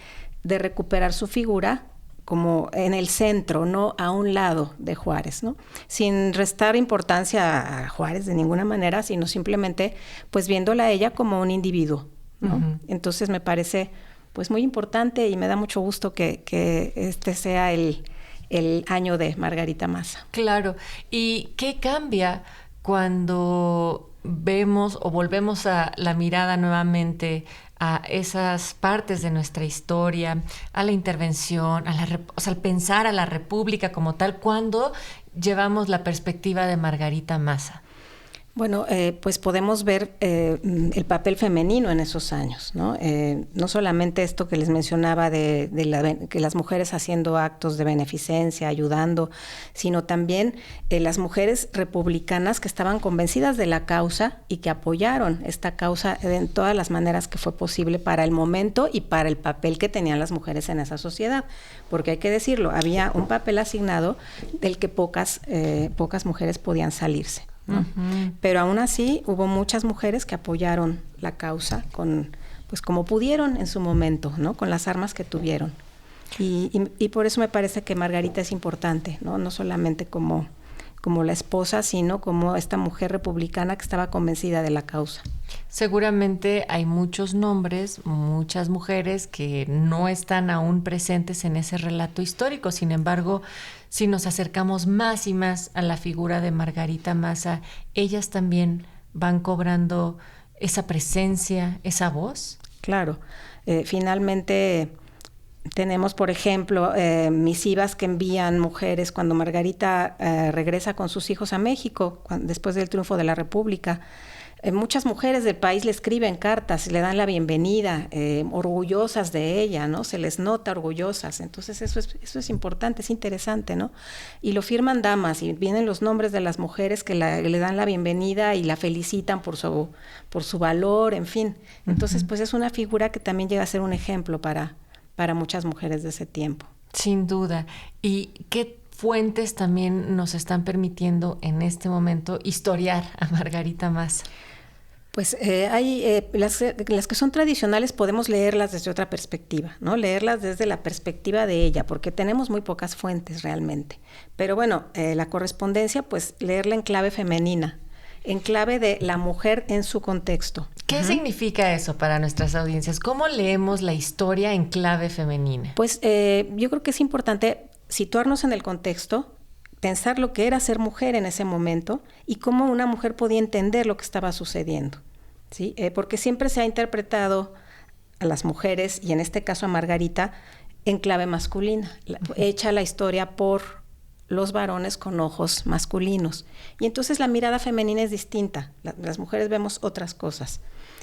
recuperar su figura como en el centro, no a un lado de Juárez, ¿no? Sin restar importancia a Juárez de ninguna manera, sino simplemente pues viéndola a ella como un individuo, ¿no? Uh-huh. Entonces me parece pues muy importante, y me da mucho gusto que este sea el año de Margarita Maza. Claro. ¿Y qué cambia cuando vemos o volvemos a la mirada nuevamente a esas partes de nuestra historia, a la intervención, al pensar a la República como tal, cuando llevamos la perspectiva de Margarita Maza? Bueno, pues podemos ver el papel femenino en esos años, ¿no? No solamente esto que les mencionaba que las mujeres haciendo actos de beneficencia, ayudando, sino también las mujeres republicanas que estaban convencidas de la causa y que apoyaron esta causa en todas las maneras que fue posible para el momento y para el papel que tenían las mujeres en esa sociedad. Porque hay que decirlo, había un papel asignado del que pocas mujeres podían salirse, ¿no? Uh-huh. Pero aún así hubo muchas mujeres que apoyaron la causa pues como pudieron en su momento, ¿no? Con las armas que tuvieron. Y por eso me parece que Margarita es importante, ¿no? No solamente como la esposa, sino como esta mujer republicana que estaba convencida de la causa. Seguramente hay muchos nombres, muchas mujeres que no están aún presentes en ese relato histórico. Sin embargo, si nos acercamos más y más a la figura de Margarita Maza, ellas también van cobrando esa presencia, esa voz. Claro. Finalmente tenemos, por ejemplo, misivas que envían mujeres cuando Margarita regresa con sus hijos a México, después del triunfo de la República. Muchas mujeres del país le escriben cartas, le dan la bienvenida, orgullosas de ella, ¿no? Se les nota orgullosas. Entonces eso es importante, es interesante, ¿no? Y lo firman damas, y vienen los nombres de las mujeres que le dan la bienvenida y la felicitan por su valor, en fin. Entonces, pues es una figura que también llega a ser un ejemplo para muchas mujeres de ese tiempo. Sin duda. ¿Y qué fuentes también nos están permitiendo en este momento historiar a Margarita Maza? Pues hay las que son tradicionales podemos leerlas desde otra perspectiva, ¿no? Leerlas desde la perspectiva de ella, porque tenemos muy pocas fuentes realmente. Pero bueno, la correspondencia, pues leerla en clave femenina, en clave de la mujer en su contexto. ¿Qué significa eso para nuestras audiencias? ¿Cómo leemos la historia en clave femenina? Pues yo creo que es importante situarnos en el contexto, pensar lo que era ser mujer en ese momento y cómo una mujer podía entender lo que estaba sucediendo, ¿sí? Porque siempre se ha interpretado a las mujeres, y en este caso a Margarita, en clave masculina, hecha la historia por los varones con ojos masculinos. Y entonces la mirada femenina es distinta, las mujeres vemos otras cosas.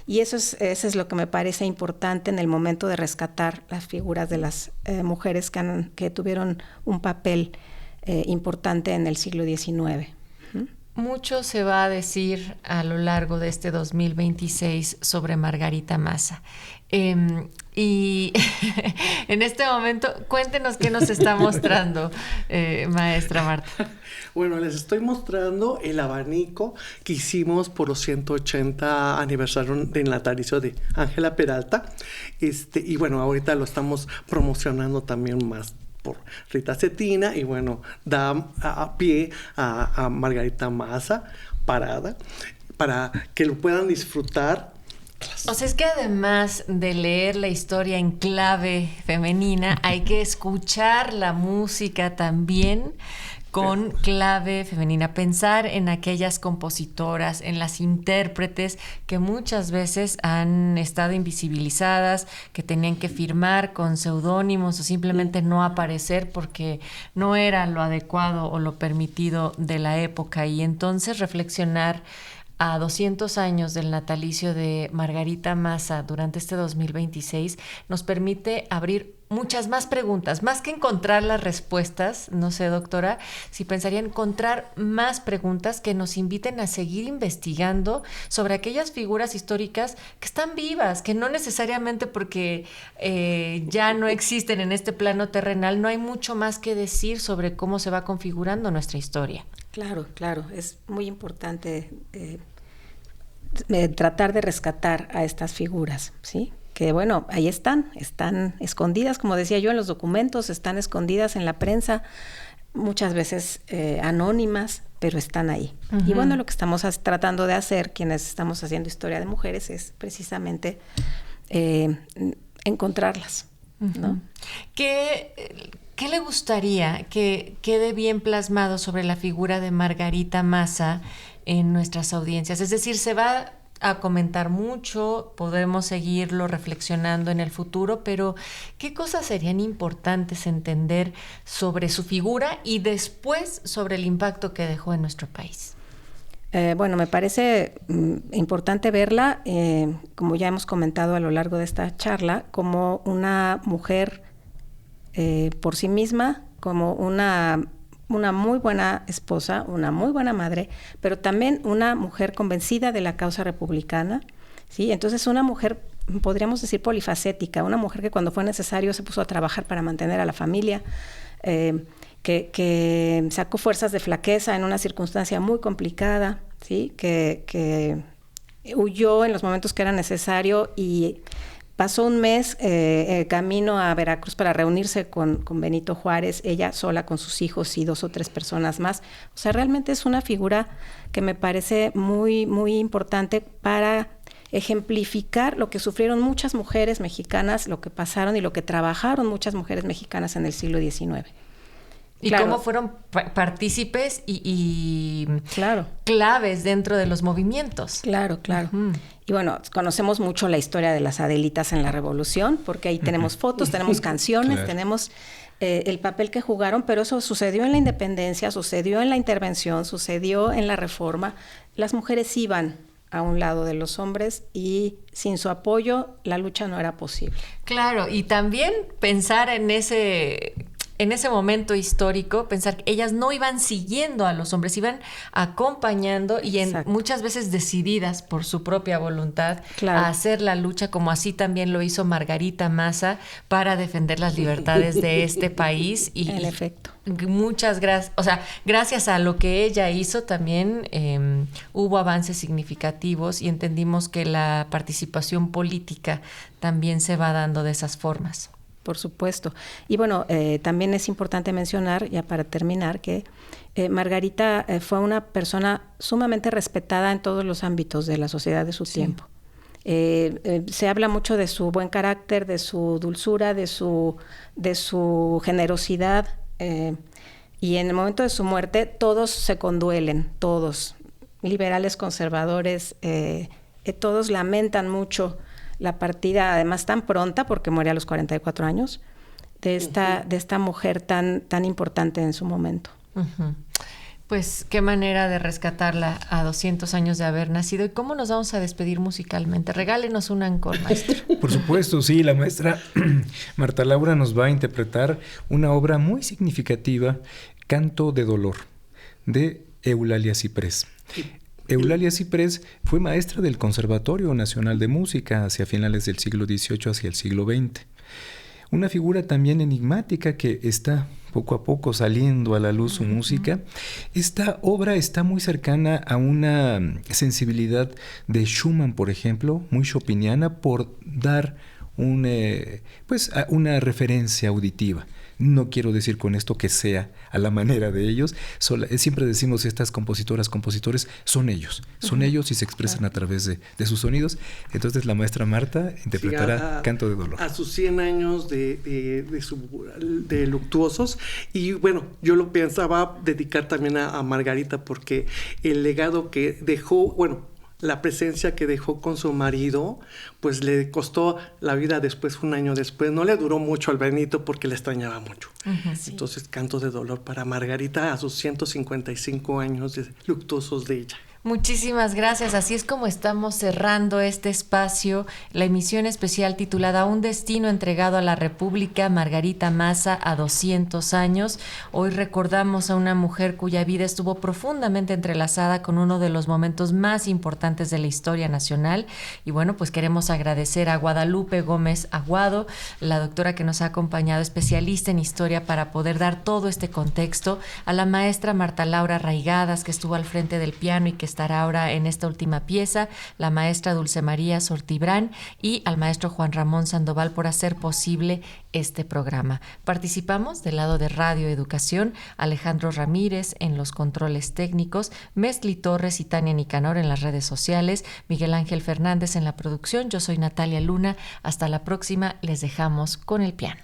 Y eso es lo que me parece importante en el momento de rescatar las figuras de las mujeres que tuvieron un papel importante en el siglo XIX. Mucho se va a decir a lo largo de este 2026 sobre Margarita Maza. Y en este momento, cuéntenos qué nos está mostrando, maestra Marta. Bueno, les estoy mostrando el abanico que hicimos por los 180 aniversario del natalicio de Ángela Peralta. Y bueno, ahorita lo estamos promocionando también más por Rita Cetina, y bueno, da a pie a Margarita Maza Parada para que lo puedan disfrutar. O sea, es que además de leer la historia en clave femenina, hay que escuchar la música también con clave femenina, pensar en aquellas compositoras, en las intérpretes que muchas veces han estado invisibilizadas, que tenían que firmar con seudónimos o simplemente no aparecer porque no era lo adecuado o lo permitido de la época. Y entonces reflexionar a 200 años del natalicio de Margarita Maza durante este 2026 nos permite abrir muchas más preguntas, más que encontrar las respuestas. No sé, doctora, si pensaría encontrar más preguntas que nos inviten a seguir investigando sobre aquellas figuras históricas que están vivas, que no necesariamente porque ya no existen en este plano terrenal, no hay mucho más que decir sobre cómo se va configurando nuestra historia. Claro, claro, es muy importante tratar de rescatar a estas figuras, ¿sí? Que bueno, ahí están escondidas, como decía yo, en los documentos, están escondidas en la prensa, muchas veces anónimas, pero están ahí. Uh-huh. Y bueno, lo que estamos tratando de hacer, quienes estamos haciendo historia de mujeres, es precisamente encontrarlas, uh-huh, ¿no? ¿Qué le gustaría que quede bien plasmado sobre la figura de Margarita Maza en nuestras audiencias? Es decir, se va a comentar mucho, podemos seguirlo reflexionando en el futuro, pero ¿qué cosas serían importantes entender sobre su figura y después sobre el impacto que dejó en nuestro país? Bueno, me parece importante verla, como ya hemos comentado a lo largo de esta charla, como una mujer por sí misma, como una muy buena esposa, una muy buena madre, pero también una mujer convencida de la causa republicana, ¿sí? Entonces una mujer, podríamos decir, polifacética, una mujer que cuando fue necesario se puso a trabajar para mantener a la familia, que sacó fuerzas de flaqueza en una circunstancia muy complicada, ¿sí? Que huyó en los momentos que era necesario y pasó un mes camino a Veracruz para reunirse con Benito Juárez, ella sola con sus hijos y 2 o 3 personas más. O sea, realmente es una figura que me parece muy, muy importante para ejemplificar lo que sufrieron muchas mujeres mexicanas, lo que pasaron y lo que trabajaron muchas mujeres mexicanas en el siglo XIX. Y claro, cómo fueron partícipes y claro, claves dentro de los movimientos. Claro, claro. Uh-huh. Y bueno, conocemos mucho la historia de las Adelitas en la Revolución, porque ahí tenemos fotos, tenemos canciones, claro, tenemos el papel que jugaron, pero eso sucedió en la independencia, sucedió en la intervención, sucedió en la reforma. Las mujeres iban a un lado de los hombres y sin su apoyo la lucha no era posible. Claro, y también pensar en ese en ese momento histórico, pensar que ellas no iban siguiendo a los hombres, iban acompañando y muchas veces decididas por su propia voluntad a hacer la lucha, como así también lo hizo Margarita Maza para defender las libertades de este país. Y, en efecto. Muchas gracias, o sea, gracias a lo que ella hizo también hubo avances significativos y entendimos que la participación política también se va dando de esas formas. Por supuesto. Y bueno, también es importante mencionar, ya para terminar, que Margarita fue una persona sumamente respetada en todos los ámbitos de la sociedad de su tiempo. Se habla mucho de su buen carácter, de su dulzura, de su generosidad, y en el momento de su muerte todos se conduelen, todos, liberales, conservadores, todos lamentan mucho la partida, además tan pronta, porque muere a los 44 años, de esta mujer tan importante en su momento. Uh-huh. Pues qué manera de rescatarla a 200 años de haber nacido. ¿Y cómo nos vamos a despedir musicalmente? Regálenos un encore, maestro. Por supuesto, sí, la maestra Marta Laura nos va a interpretar una obra muy significativa, Canto de Dolor, de Eulalia Ciprés. Eulalia Ciprés fue maestra del Conservatorio Nacional de Música hacia finales del siglo XVIII hacia el siglo XX. Una figura también enigmática que está poco a poco saliendo a la luz su música. Esta obra está muy cercana a una sensibilidad de Schumann, por ejemplo, muy chopiniana, por dar una referencia auditiva. No quiero decir con esto que sea a la manera de ellos. Siempre decimos estas compositores son ellos y se expresan a través de sus sonidos. Entonces la maestra Marta interpretará Canto de Dolor. A sus 100 años de luctuosos. Y bueno, yo lo pensaba dedicar también a Margarita, porque el legado que dejó, la presencia que dejó con su marido, pues le costó la vida después, un año después. No le duró mucho al Benito porque le extrañaba mucho. Uh-huh, sí. Entonces, Canto de Dolor para Margarita a sus 155 años luctuosos de ella. Muchísimas gracias. Así es como estamos cerrando este espacio, la emisión especial titulada Un destino entregado a la República, Margarita Maza a 200 años. Hoy recordamos a una mujer cuya vida estuvo profundamente entrelazada con uno de los momentos más importantes de la historia nacional. Y bueno, pues queremos agradecer a Guadalupe Gómez Aguado, la doctora que nos ha acompañado, especialista en historia, para poder dar todo este contexto, a la maestra Marta Laura Raigadas, que estuvo al frente del piano y que estará ahora en esta última pieza, la maestra Dulce María Sortibrán, y al maestro Juan Ramón Sandoval por hacer posible este programa. Participamos del lado de Radio Educación, Alejandro Ramírez en los controles técnicos, Mesli Torres y Tania Nicanor en las redes sociales, Miguel Ángel Fernández en la producción. Yo soy Natalia Luna. Hasta la próxima. Les dejamos con el piano.